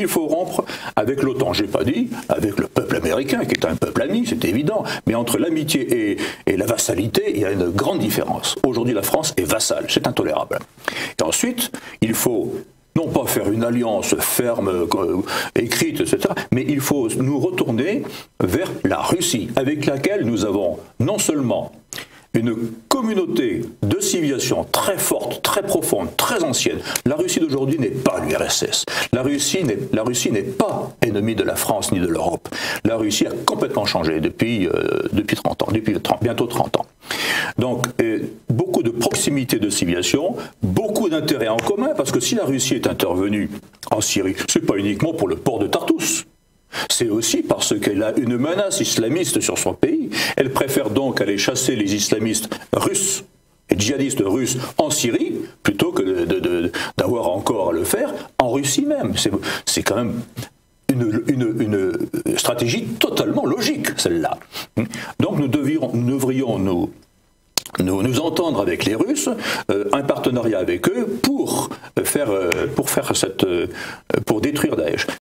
il faut rompre avec l'OTAN. J'ai pas dit avec le peuple américain, qui est un peuple ami, c'est évident, mais entre l'amitié et la vassalité, il y a une grande différence. Aujourd'hui, la France est vassale, c'est intolérable. Et ensuite, il faut non pas faire une alliance ferme, écrite, etc., mais il faut nous retourner vers la Russie, avec laquelle nous avons non seulement une communauté de civilisation très forte, très profonde, très ancienne. La Russie d'aujourd'hui n'est pas l'URSS. La Russie n'est pas ennemie de la France ni de l'Europe. La Russie a complètement changé depuis 30 ans, bientôt 30 ans. Donc, beaucoup de proximité de civilisation, beaucoup d'intérêts en commun, parce que si la Russie est intervenue en Syrie, c'est pas uniquement pour le port de Tartous. C'est aussi parce qu'elle a une menace islamiste sur son pays. Elle préfère donc aller chasser les islamistes russes et djihadistes russes en Syrie plutôt que d'avoir encore à le faire en Russie même. C'est quand même une stratégie totalement logique, celle-là. Donc nous devrions nous entendre avec les Russes, un partenariat avec eux pour détruire Daesh.